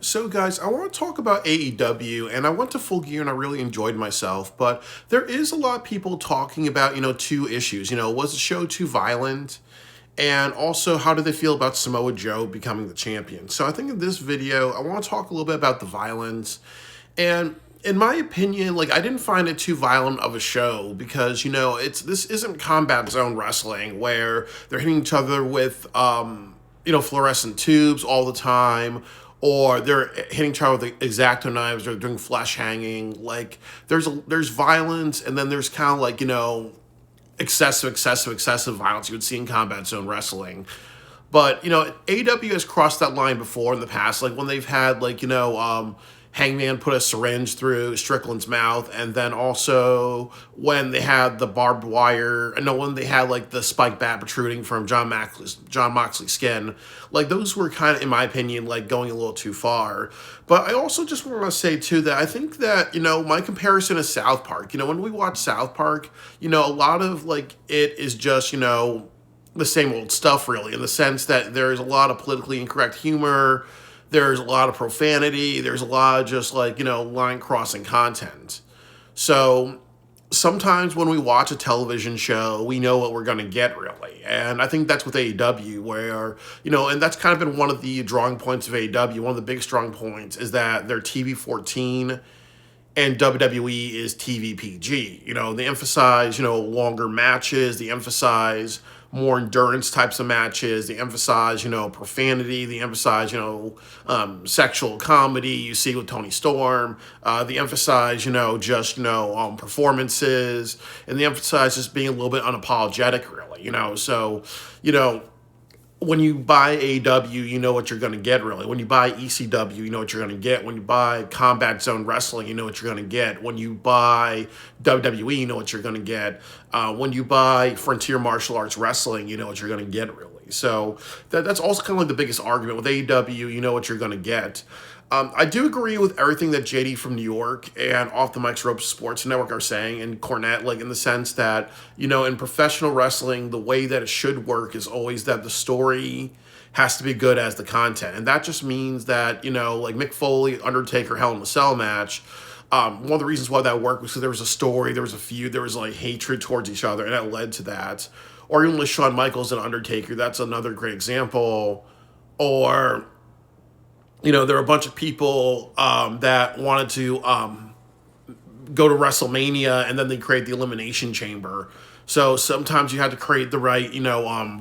So, guys, I want to talk about AEW, and I went to Full Gear and I really enjoyed myself. But there is a lot of people talking about, two issues. Was the show too violent? And also, how do they feel about Samoa Joe becoming the champion? So, I think in this video, I want to talk a little bit about the violence. And in my opinion, I didn't find it too violent of a show because, this isn't combat zone wrestling where they're hitting each other with, fluorescent tubes all the time, or they're hitting each other with X-Acto knives, or doing flesh hanging. There's violence, and then there's kind of excessive violence you would see in combat zone wrestling. But AEW has crossed that line before in the past, when they've had Hangman put a syringe through Strickland's mouth, and then also when they had the barbed wire, and when they had the spike bat protruding from John Moxley's skin. Those were kind of, in my opinion, going a little too far. But I also just want to say too that I think that my comparison is South Park. When we watch South Park, a lot of it is just the same old stuff, really, in the sense that there's a lot of politically incorrect humor. There's a lot of profanity. There's a lot of just line crossing content. So sometimes when we watch a television show, we know what we're going to get, really. And I think that's with AEW, where, and that's kind of been one of the drawing points of AEW. One of the big strong points is that they're TV 14 and WWE is TV PG. They emphasize, longer matches. They emphasize more endurance types of matches. They emphasize, profanity. They emphasize, sexual comedy. You see with Tony Storm. They emphasize, performances, and they emphasize just being a little bit unapologetic, really. So, when you buy AEW, you know what you're going to get, really. When you buy ECW, you know what you're going to get. When you buy Combat Zone Wrestling, you know what you're going to get. When you buy WWE, you know what you're going to get. When you buy Frontier Martial Arts Wrestling, you know what you're going to get, really. So that's also kind of the biggest argument. With AEW, you know what you're going to get. I do agree with everything that JD from New York and Off the Mic's Ropes Sports Network are saying, and Cornette, in the sense that, in professional wrestling, the way that it should work is always that the story has to be good as the content. And that just means that, Mick Foley, Undertaker, Hell in a Cell match, one of the reasons why that worked was because there was a story, there was a feud, there was hatred towards each other, and that led to that. Or even with Shawn Michaels and Undertaker, that's another great example. Or there are a bunch of people that wanted to go to WrestleMania, and then they create the Elimination Chamber. So sometimes you have to create the right,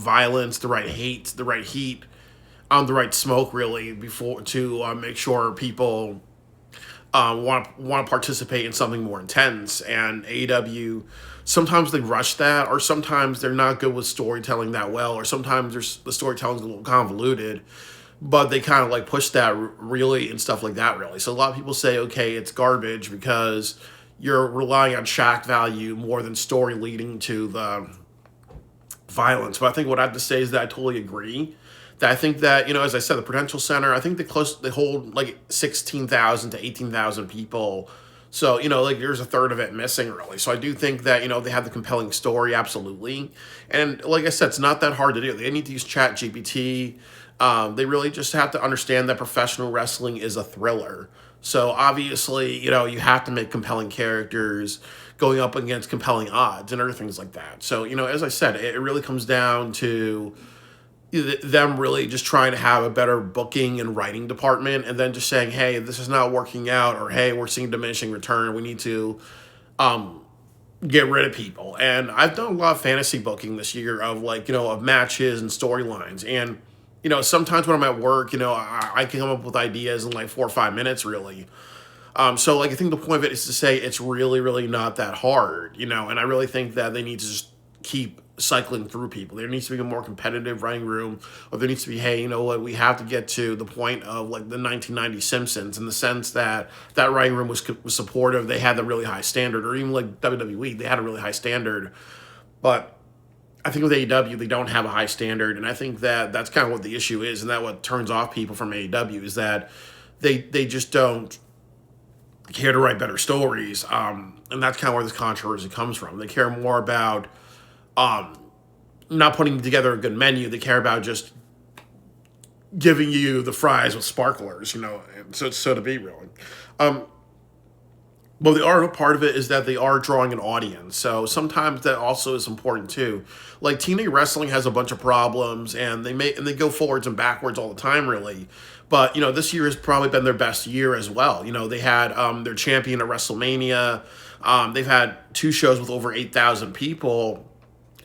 violence, the right hate, the right heat, the right smoke, really, before to make sure people want to participate in something more intense. And AEW, sometimes they rush that, or sometimes they're not good with storytelling that well, or sometimes the storytelling's a little convoluted. But they kind of push that really and stuff like that, really. So a lot of people say, okay, it's garbage because you're relying on shock value more than story leading to the violence. But I think what I have to say is that I totally agree. That I think that, as I said, the Prudential Center, I think they hold 16,000 to 18,000 people. So, there's a third of it missing, really. So I do think that, they have the compelling story, absolutely. And like I said, it's not that hard to do. They need to use ChatGPT. They really just have to understand that professional wrestling is a thriller. So obviously, you have to make compelling characters going up against compelling odds and other things like that. So, as I said, it really comes down to them really just trying to have a better booking and writing department, and then just saying, hey, this is not working out, or hey, we're seeing diminishing return. We need to get rid of people. And I've done a lot of fantasy booking this year of of matches and storylines. And sometimes when I'm at work, I can come up with ideas in 4 or 5 minutes, really. So I think the point of it is to say it's really, really not that hard, and I really think that they need to just keep cycling through people. There needs to be a more competitive writing room, or there needs to be, hey, we have to get to the point of the 1990 Simpsons, in the sense that that writing room was supportive. They had a really high standard, or even WWE, they had a really high standard. But I think with AEW, they don't have a high standard, and I think that that's kind of what the issue is, and that what turns off people from AEW is that they just don't care to write better stories, and that's kind of where this controversy comes from. They care more about not putting together a good menu. They care about just giving you the fries with sparklers, so to be really. Um, Well, the art part of it is that they are drawing an audience. So sometimes that also is important too. Like TNA wrestling has a bunch of problems and they go forwards and backwards all the time really. But this year has probably been their best year as well. They had their champion at WrestleMania. They've had two shows with over 8,000 people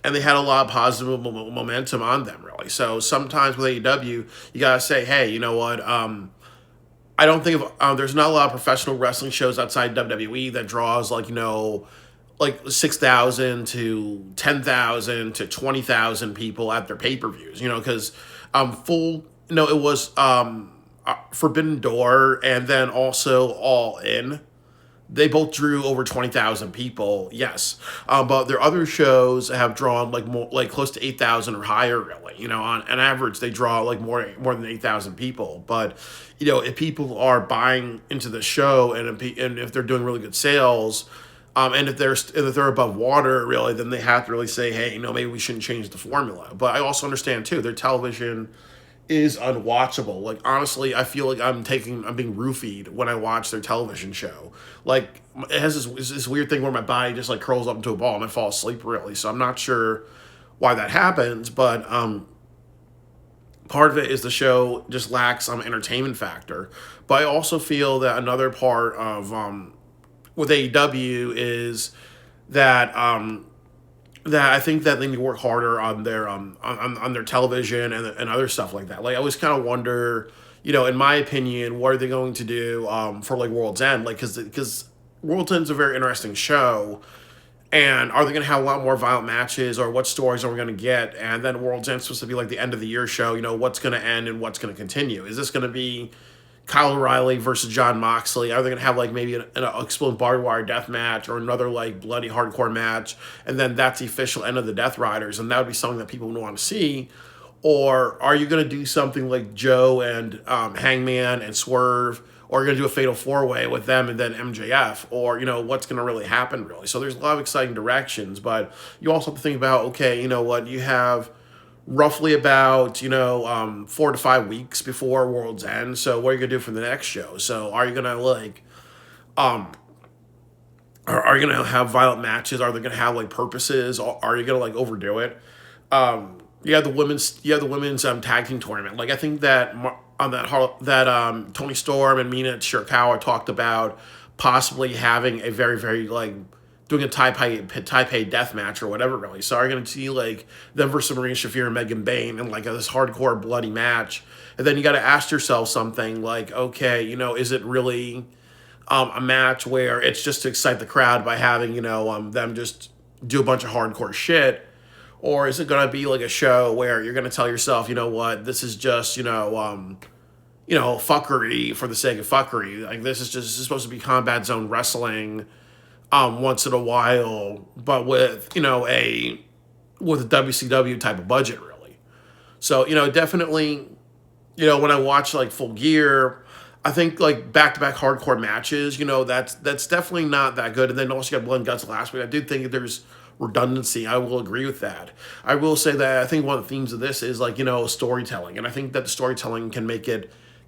and they had a lot of positive momentum on them really. So sometimes with AEW, you got to say, hey, you know what? I don't think of there's not a lot of professional wrestling shows outside WWE that draws like 6,000 to 10,000 to 20,000 people at their pay-per-views, because full it was Forbidden Door and then also All In. They both drew over 20,000 people, yes. But their other shows have drawn like more, like close to 8,000 or higher, really. On an average, they draw like more than 8,000 people. But if people are buying into the show and if they're doing really good sales, and if they're above water, really, then they have to really say, hey, maybe we shouldn't change the formula. But I also understand too, their television is unwatchable. Like honestly, I feel like I'm being roofied when I watch their television show. Like it has this weird thing where my body just like curls up into a ball and I fall asleep really. So I'm not sure why that happens, but part of it is the show just lacks some entertainment factor. But I also feel that another part of with AEW is that that I think that they need to work harder on their on their television and other stuff like that. Like I always kind of wonder, in my opinion, what are they going to do for like World's End? Like because World's End's a very interesting show, and are they going to have a lot more violent matches, or what stories are we going to get? And then World's End's supposed to be like the end of the year show. What's going to end and what's going to continue? Is this going to be Kyle O'Reilly versus John Moxley? Are they going to have like maybe an exploding barbed wire death match or another like bloody hardcore match? And then that's the official end of the Death Riders. And that would be something that people would want to see. Or are you going to do something like Joe and Hangman and Swerve? Or are you going to do a fatal four-way with them and then MJF? Or, what's going to really happen really? So there's a lot of exciting directions. But you also have to think about, okay, you know what? You have roughly about 4 to 5 weeks before World's End. So what are you gonna do for the next show? So are you gonna are you gonna have violent matches? Are they gonna have like purposes? Are you gonna like overdo it? You have the women's tag team tournament. Like I think that on that Tony Storm and Mina Shirakawa talked about possibly having a very very like doing a Taipei death match or whatever, really. So are you going to see, like, them versus Marina Shafir and Megan Bayne in, like, this hardcore bloody match? And then you got to ask yourself something like, okay, is it really a match where it's just to excite the crowd by having, them just do a bunch of hardcore shit? Or is it going to be, like, a show where you're going to tell yourself, this is just, fuckery for the sake of fuckery. Like, this is supposed to be Combat Zone wrestling once in a while, but with a WCW type of budget, really. So definitely, when I watch like Full Gear, I think like back-to-back hardcore matches, that's definitely not that good. And then also got Blood and Guts last week. I do think there's redundancy. I will agree with that. I will say that I think one of the themes of this is like storytelling, and I think that the storytelling can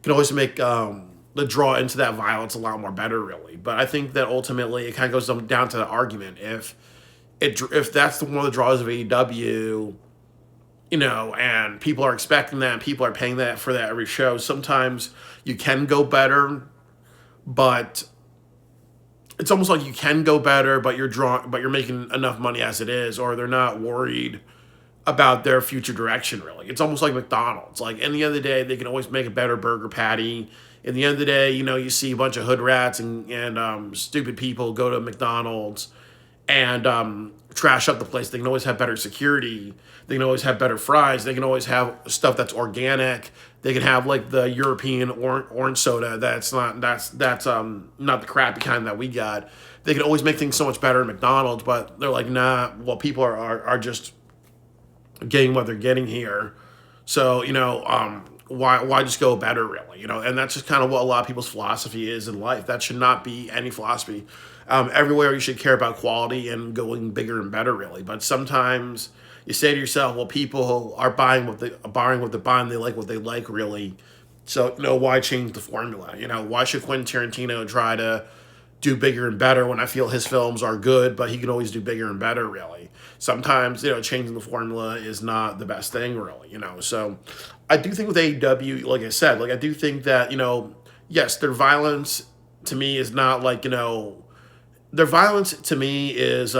always make the draw into that violence a lot more better, really. But I think that ultimately it kind of goes down to the argument. If that's one of the draws of AEW, and people are expecting that, and people are paying that for that every show, sometimes you can go better, but it's almost like you can go better, but you're making enough money as it is, or they're not worried about their future direction, really. It's almost like McDonald's. Like, in the end of the day, they can always make a better burger patty. In the end of the day, you see a bunch of hood rats and stupid people go to McDonald's and trash up the place. They can always have better security. They can always have better fries. They can always have stuff that's organic. They can have like the European orange soda that's not the crappy kind that we got. They can always make things so much better at McDonald's, but they're like, nah. Well, people are just getting what they're getting here. So why just go better, really? And that's just kind of what a lot of people's philosophy is in life. That should not be any philosophy. Everywhere you should care about quality and going bigger and better, really. But sometimes you say to yourself, well, people are buying what they're buying. They like what they like, really. So, why change the formula? Why should Quentin Tarantino try to do bigger and better when I feel his films are good, but he can always do bigger and better, really? Sometimes, changing the formula is not the best thing, really. So I do think with AEW, like I said, I do think that, yes, their violence to me is not their violence to me is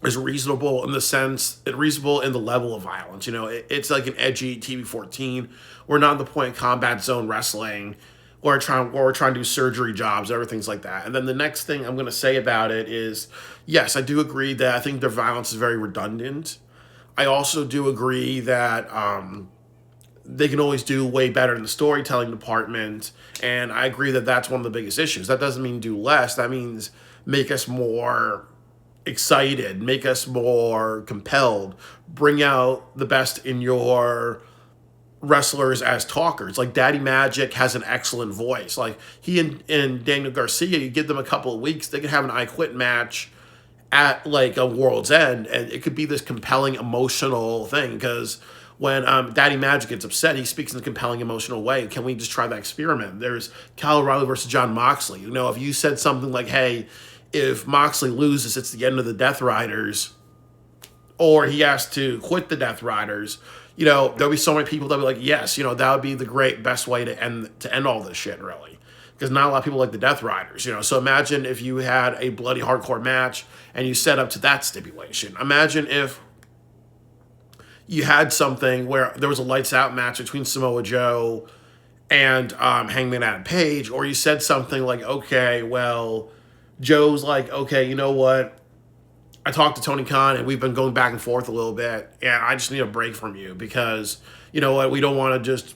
reasonable in the sense, reasonable in the level of violence. It's like an edgy TV-14. We're not in the point of combat zone wrestling, or we're trying to do surgery jobs, everything's like that. And then the next thing I'm going to say about it is, yes, I do agree that I think their violence is very redundant. I also do agree that they can always do way better in the storytelling department, and I agree that that's one of the biggest issues. That doesn't mean do less. That means make us more excited, make us more compelled, bring out the best in your wrestlers as talkers. Like Daddy Magic has an excellent voice. Like he and Daniel Garcia, you give them a couple of weeks, they could have an I Quit match at like a World's End, and it could be this compelling emotional thing. Because when Daddy Magic gets upset, he speaks in a compelling emotional way. Can we just try that experiment? There's Kyle O'Reilly versus John Moxley. If you said something like, hey, if Moxley loses, it's the end of the Death Riders, or he has to quit the Death Riders, there'll be so many people that'll be like, yes, that would be the best way to end all this shit, really. Because not a lot of people like the Death Riders, So imagine if you had a bloody hardcore match and you set up to that stipulation. Imagine if you had something where there was a lights out match between Samoa Joe and Hangman Adam Page, or you said something like, okay, well, Joe's like, okay, you know what? I talked to Tony Khan and we've been going back and forth a little bit, and I just need a break from you because, you know what, we don't want to just,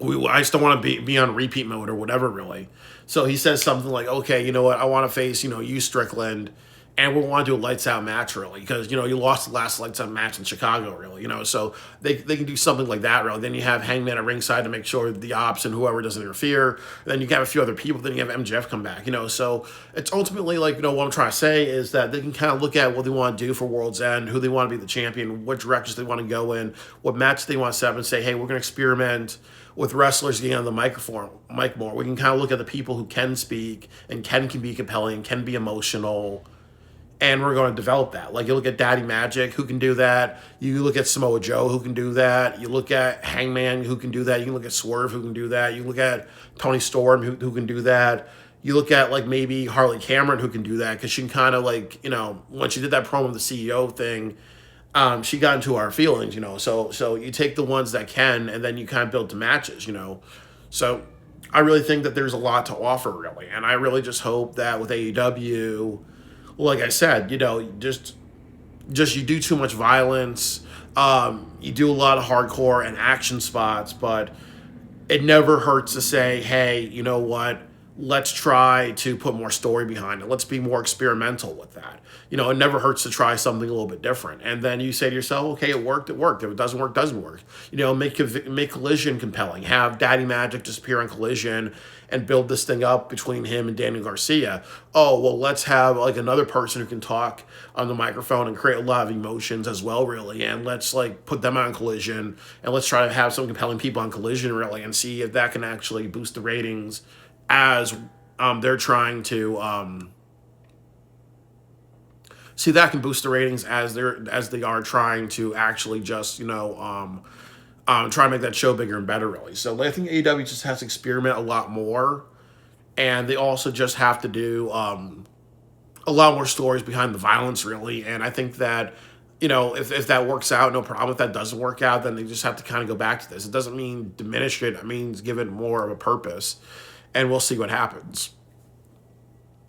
I just don't want to be on repeat mode or whatever, really. So he says something like, okay, you know what, I want to face, you Strickland, and we want to do a lights out match, really, because, you lost the last lights out match in Chicago, really, so they can do something like that, really. Then you have Hangman at ringside to make sure the ops and whoever doesn't interfere. Then you have a few other people. Then you have MJF come back, so it's ultimately like, what I'm trying to say is that they can kind of look at what they want to do for World's End, who they want to be the champion, what directions they want to go in, what match they want to set up, and say, hey, we're going to experiment with wrestlers getting on the mic more. We can kind of look at the people who can speak and can be compelling, can be emotional, and we're going to develop that. Like, you look at Daddy Magic, who can do that. You look at Samoa Joe, who can do that. You look at Hangman, who can do that. You can look at Swerve, who can do that. You look at Tony Storm, who can do that. You look at, like, maybe Harley Cameron, who can do that, because she can kind of, like, when she did that promo with the CEO thing, she got into our feelings, So you take the ones that can, and then you kind of build the matches, So I really think that there's a lot to offer, really. And I really just hope that with AEW, like I said, just you do too much violence. You do a lot of hardcore and action spots, but it never hurts to say, hey, you know what? Let's try to put more story behind it. Let's be more experimental with that. It never hurts to try something a little bit different. And then you say to yourself, okay, it worked, it worked. If it doesn't work, doesn't work. Make Collision compelling. Have Daddy Magic disappear on Collision and build this thing up between him and Daniel Garcia. Oh, well, let's have like another person who can talk on the microphone and create a lot of emotions as well, really. And let's like put them on Collision, and let's try to have some compelling people on Collision, really, and see if that can actually boost the ratings as they're trying to see that can boost the ratings as they are trying to actually just try to make that show bigger and better, really. So I think AEW just has to experiment a lot more, and they also just have to do a lot more stories behind the violence, really. And I think that if that works out, no problem. If that doesn't work out, then they just have to kind of go back to this. It doesn't mean diminish it. It means give it more of a purpose. And we'll see what happens.